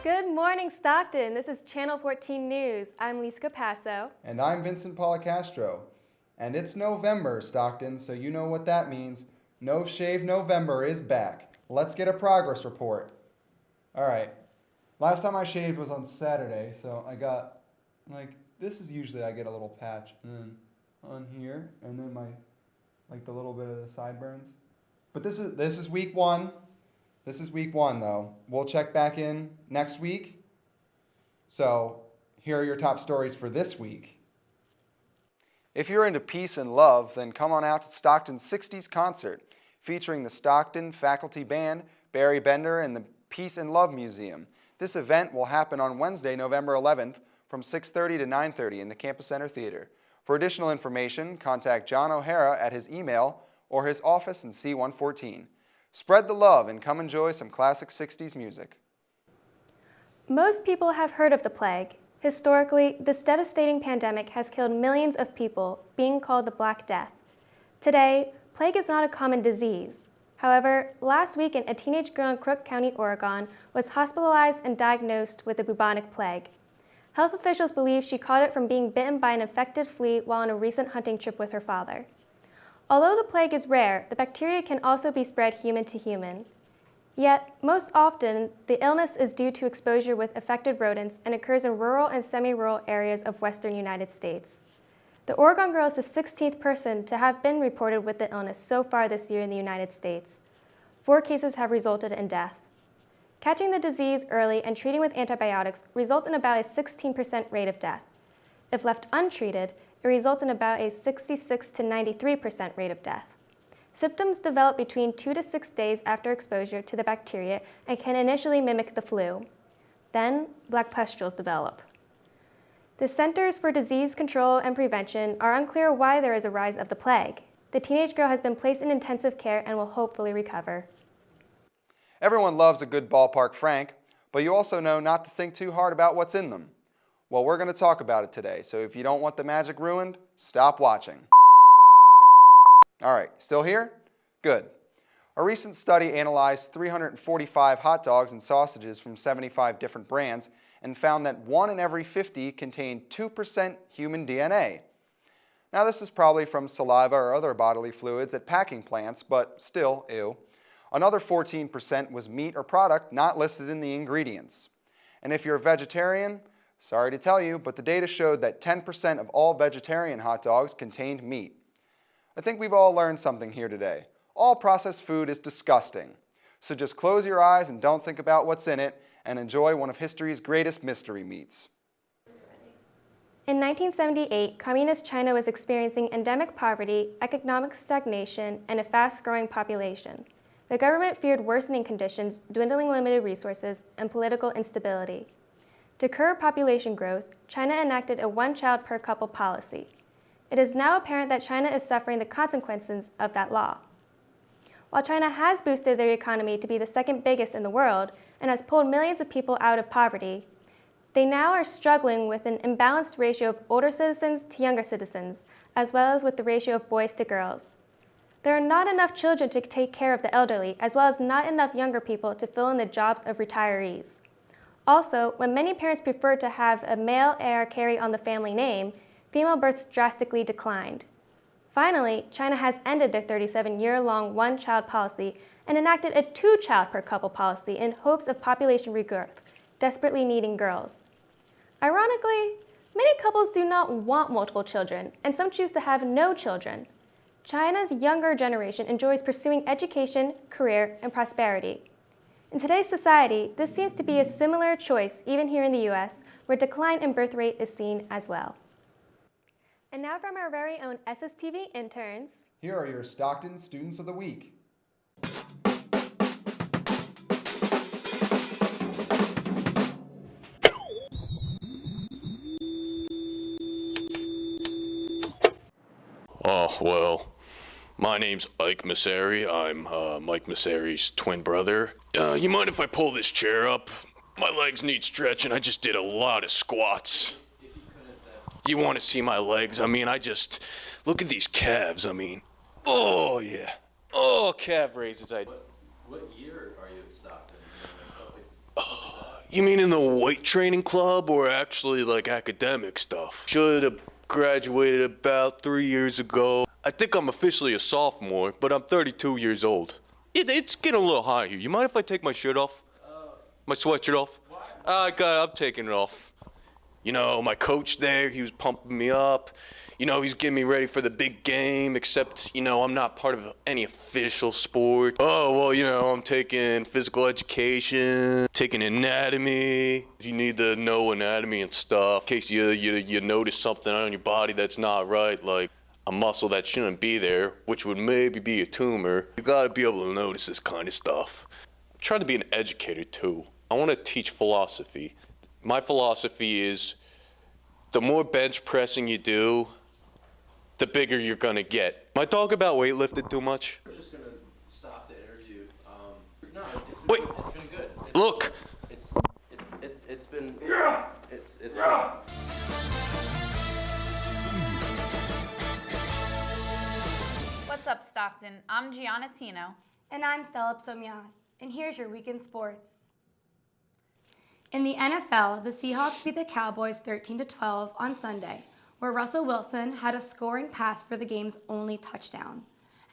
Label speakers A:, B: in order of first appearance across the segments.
A: Good morning, Stockton. This is Channel 14 News. I'm Lisa Capasso.
B: And I'm Vincent Policastro. And it's November, Stockton, so you know what that means. No Shave November is back. Let's get a progress report. All right. Last time I shaved was on Saturday, so I got, this is usually I get a little patch on here, and then the little bit of the sideburns. But this is week one. This is week one, though. We'll check back in next week. So here are your top stories for this week. If you're into peace and love, then come on out to Stockton's 60s concert, featuring the Stockton Faculty Band, Barry Bender, and the Peace and Love Museum. This event will happen on Wednesday, November 11th, from 6:30 to 9:30 in the Campus Center Theater. For additional information, contact John O'Hara at his email or his office in C114. Spread the love and come enjoy some classic 60s music.
A: Most people have heard of the plague. Historically, this devastating pandemic has killed millions of people, being called the Black Death. Today, plague is not a common disease. However, last weekend, a teenage girl in Crook County, Oregon, was hospitalized and diagnosed with the bubonic plague. Health officials believe she caught it from being bitten by an infected flea while on a recent hunting trip with her father. Although the plague is rare, the bacteria can also be spread human to human. Yet, most often, the illness is due to exposure with affected rodents and occurs in rural and semi-rural areas of western United States. The Oregon girl is the 16th person to have been reported with the illness so far this year in the United States. 4 cases have resulted in death. Catching the disease early and treating with antibiotics results in about a 16% rate of death. If left untreated, it results in about a 66 to 93% rate of death. Symptoms develop between 2 to 6 days after exposure to the bacteria and can initially mimic the flu. Then, black pustules develop. The Centers for Disease Control and Prevention are unclear why there is a rise of the plague. The teenage girl has been placed in intensive care and will hopefully recover.
B: Everyone loves a good ballpark frank, but you also know not to think too hard about what's in them. Well, we're going to talk about it today, so if you don't want the magic ruined, stop watching. All right, still here? Good. A recent study analyzed 345 hot dogs and sausages from 75 different brands and found that 1 in every 50 contained 2% human DNA. Now, this is probably from saliva or other bodily fluids at packing plants, but still, ew. Another 14% was meat or product not listed in the ingredients. And if you're a vegetarian, sorry to tell you, but the data showed that 10% of all vegetarian hot dogs contained meat. I think we've all learned something here today. All processed food is disgusting. So just close your eyes and don't think about what's in it and enjoy one of history's greatest mystery meats.
A: In 1978, Communist China was experiencing endemic poverty, economic stagnation, and a fast-growing population. The government feared worsening conditions, dwindling limited resources, and political instability. To curb population growth, China enacted a one-child-per-couple policy. It is now apparent that China is suffering the consequences of that law. While China has boosted their economy to be the second biggest in the world and has pulled millions of people out of poverty, they now are struggling with an imbalanced ratio of older citizens to younger citizens, as well as with the ratio of boys to girls. There are not enough children to take care of the elderly, as well as not enough younger people to fill in the jobs of retirees. Also, when many parents prefer to have a male heir carry on the family name, female births drastically declined. Finally, China has ended their 37-year-long one-child policy and enacted a two-child-per-couple policy in hopes of population regrowth, desperately needing girls. Ironically, many couples do not want multiple children, and some choose to have no children. China's younger generation enjoys pursuing education, career, and prosperity. In today's society, this seems to be a similar choice even here in the U.S., where decline in birth rate is seen as well. And now from our very own SSTV interns,
B: here are your Stockton Students of the Week.
C: Oh, well, my name's Ike Masseri. I'm Mike Masseri's twin brother. You mind if I pull this chair up? My legs need stretching. I just did a lot of squats. You want to see my legs? I mean, look at these calves. I mean, oh, yeah. Oh, calf raises.
D: What year are you at Stockton?
C: You mean in the weight training club or actually like academic stuff? Should have graduated about 3 years ago. I think I'm officially a sophomore, but I'm 32 years old. It's getting a little hot here. You mind if I take my shirt off? My sweatshirt off? I'm taking it off. You know, my coach there, he was pumping me up. You know, he's getting me ready for the big game, except, you know, I'm not part of any official sport. Oh, well, you know, I'm taking physical education, taking anatomy. You need to know anatomy and stuff in case you notice something on your body that's not right, like a muscle that shouldn't be there, which would maybe be a tumor. You gotta be able to notice this kind of stuff. I'm trying to be an educator, too. I want to teach philosophy. My philosophy is the more bench pressing you do, the bigger you're gonna get. Am I talking about weightlifting too much?
D: We're just gonna stop the interview. No,
C: Wait.
D: It's been good.
C: Look.
D: It's been. It's been.
E: What's up, Stockton? I'm Gianna Tino.
F: And I'm Stella Psomias, and here's your week in sports. In the NFL, the Seahawks beat the Cowboys 13-12 on Sunday, where Russell Wilson had a scoring pass for the game's only touchdown.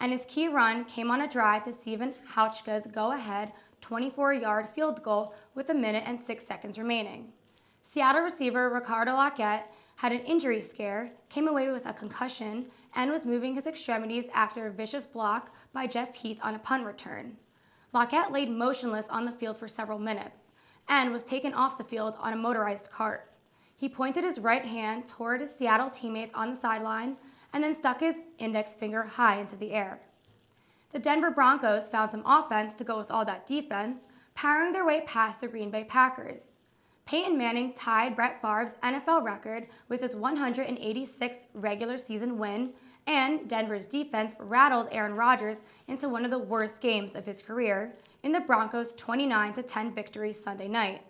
F: And his key run came on a drive to Steven Hauchka's go-ahead 24-yard field goal with 1 minute and 6 seconds remaining. Seattle receiver Ricardo Lockett had an injury scare, came away with a concussion, and was moving his extremities after a vicious block by Jeff Heath on a punt return. Lockett laid motionless on the field for several minutes and was taken off the field on a motorized cart. He pointed his right hand toward his Seattle teammates on the sideline and then stuck his index finger high into the air. The Denver Broncos found some offense to go with all that defense, powering their way past the Green Bay Packers. Peyton Manning tied Brett Favre's NFL record with his 186th regular season win, and Denver's defense rattled Aaron Rodgers into one of the worst games of his career in the Broncos' 29-10 victory Sunday night.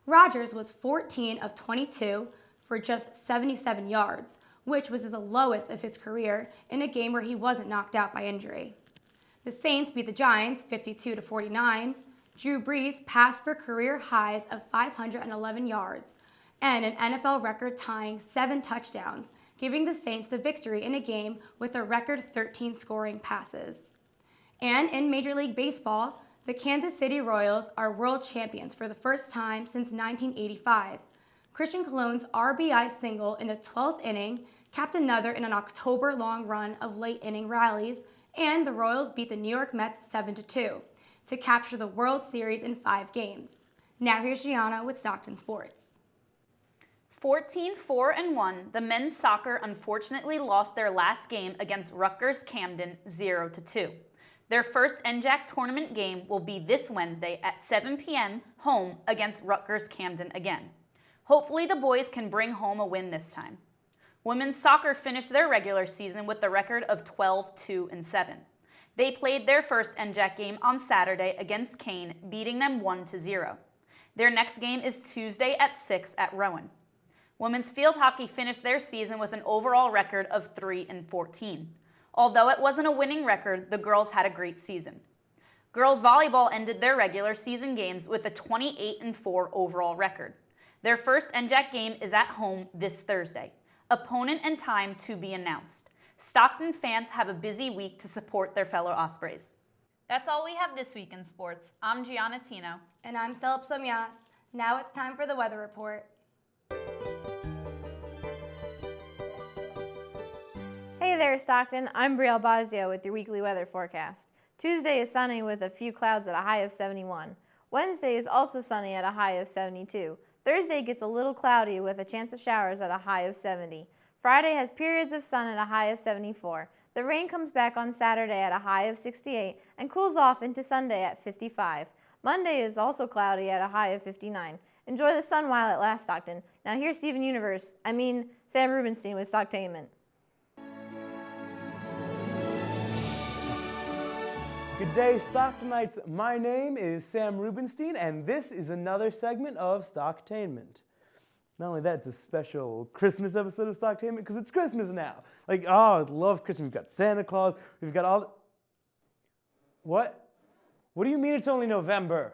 F: Rodgers was 14 of 22 for just 77 yards, which was the lowest of his career in a game where he wasn't knocked out by injury. The Saints beat the Giants 52-49. Drew Brees passed for career highs of 511 yards and an NFL record-tying 7 touchdowns, giving the Saints the victory in a game with a record 13 scoring passes. And in Major League Baseball, the Kansas City Royals are world champions for the first time since 1985. Christian Colon's RBI single in the 12th inning capped another in an October-long run of late-inning rallies, and the Royals beat the New York Mets 7-2 to capture the World Series in 5 games. Now here's Gianna with Stockton Sports.
E: 14-4-1, the men's soccer unfortunately lost their last game against Rutgers Camden 0-2. Their first NJAC tournament game will be this Wednesday at 7 p.m. home against Rutgers Camden again. Hopefully the boys can bring home a win this time. Women's soccer finished their regular season with the record of 12-2-7. They played their first NJAC game on Saturday against Kane, beating them 1-0. Their next game is Tuesday at 6 at Rowan. Women's field hockey finished their season with an overall record of 3-14. Although it wasn't a winning record, the girls had a great season. Girls volleyball ended their regular season games with a 28-4 overall record. Their first NJAC game is at home this Thursday. Opponent and time to be announced. Stockton fans have a busy week to support their fellow Ospreys. That's all we have this week in sports. I'm Gianna Tino.
F: And I'm Stella Psomias. Now it's time for the weather report.
G: Hey there, Stockton. I'm Brielle Bazio with your weekly weather forecast. Tuesday is sunny with a few clouds at a high of 71. Wednesday is also sunny at a high of 72. Thursday gets a little cloudy with a chance of showers at a high of 70. Friday has periods of sun at a high of 74. The rain comes back on Saturday at a high of 68 and cools off into Sunday at 55. Monday is also cloudy at a high of 59. Enjoy the sun while it lasts, Stockton. Now here's Sam Rubenstein with Stocktainment.
H: Good day, Stocktonites. My name is Sam Rubenstein, and this is another segment of Stocktainment. Not only that, it's a special Christmas episode of Stocktainment because it's Christmas now. Like, oh, I love Christmas. We've got Santa Claus. We've got all. What? What do you mean it's only November?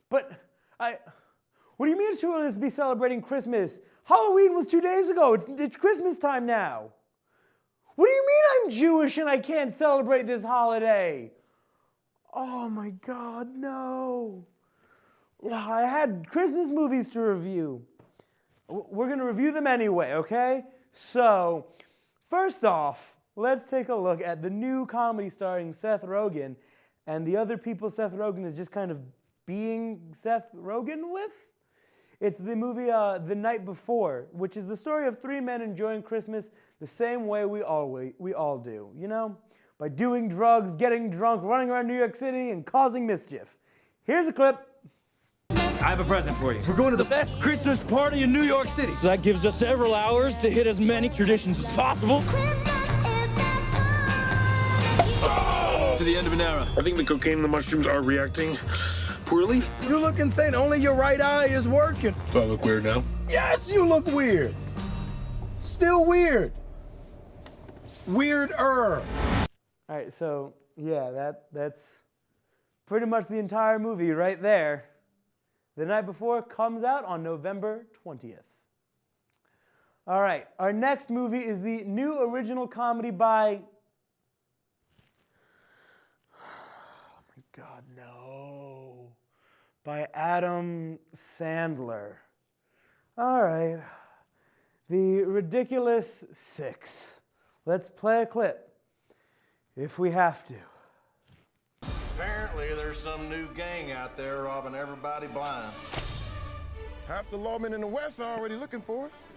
H: But What do you mean it's too early to be celebrating Christmas? Halloween was 2 days ago. It's Christmas time now. What do you mean I'm Jewish and I can't celebrate this holiday? Oh my God, no. I had Christmas movies to review. We're going to review them anyway, okay? So, first off, let's take a look at the new comedy starring Seth Rogen and the other people Seth Rogen is just kind of being Seth Rogen with. It's the movie The Night Before, which is the story of three men enjoying Christmas the same way we all do, you know? By doing drugs, getting drunk, running around New York City, and causing mischief. Here's a clip.
I: I have a present for you. We're going to the best Christmas party in New York City. So that gives us several hours to hit as many traditions as possible. To the end of an era.
J: I think the cocaine and the mushrooms are reacting poorly.
I: You look insane. Only your right eye is working.
J: Do I look weird now?
I: Yes, you look weird. Still weird. Weirder.
H: All right, so yeah, that's pretty much the entire movie right there. The Night Before comes out on November 20th. All right, our next movie is the new original comedy by... Oh my God, no. By Adam Sandler. All right, The Ridiculous Six. Let's play a clip. If we have to.
K: Apparently, there's some new gang out there robbing everybody blind.
J: Half the lawmen in the West are already looking for us.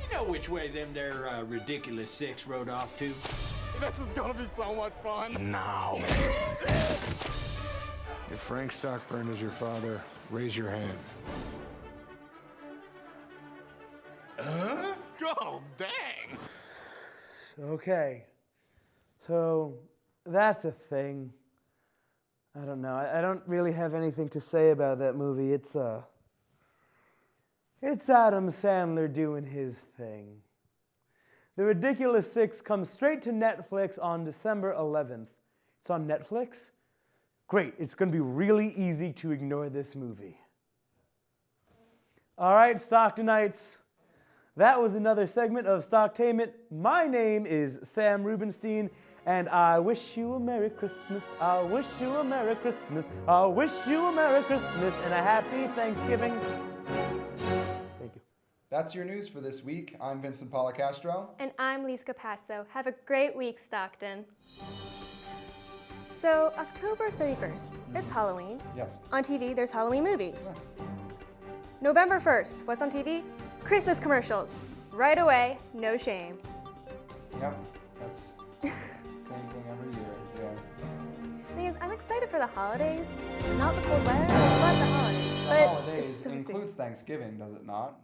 L: You know which way them there ridiculous six rode off to?
J: This is gonna be so much fun.
L: No.
J: If Frank Stockburn is your father, raise your hand.
K: Huh? Oh, dang!
H: Okay. So that's a thing. I don't know. I don't really have anything to say about that movie. It's Adam Sandler doing his thing. The Ridiculous Six comes straight to Netflix on December 11th. It's on Netflix? Great. It's going to be really easy to ignore this movie. All right, Stocktonites. That was another segment of Stocktainment. My name is Sam Rubenstein. And I wish you a Merry Christmas, I wish you a Merry Christmas, I wish you a Merry Christmas and a Happy Thanksgiving. Thank you.
B: That's your news for this week. I'm Vincent Policastro.
A: And I'm Lise Capasso. Have a great week, Stockton. So, October 31st, it's Halloween.
B: Yes.
A: On TV, there's Halloween movies.
B: Yes.
A: November 1st, what's on TV? Christmas commercials. Right away, no shame.
B: Yep, that's same thing every year, yeah.
A: Thing is, I'm excited for the holidays, not the cold weather. I love the holidays,
B: The
A: but
B: holidays
A: it's so
B: includes
A: soon.
B: Thanksgiving, does it not?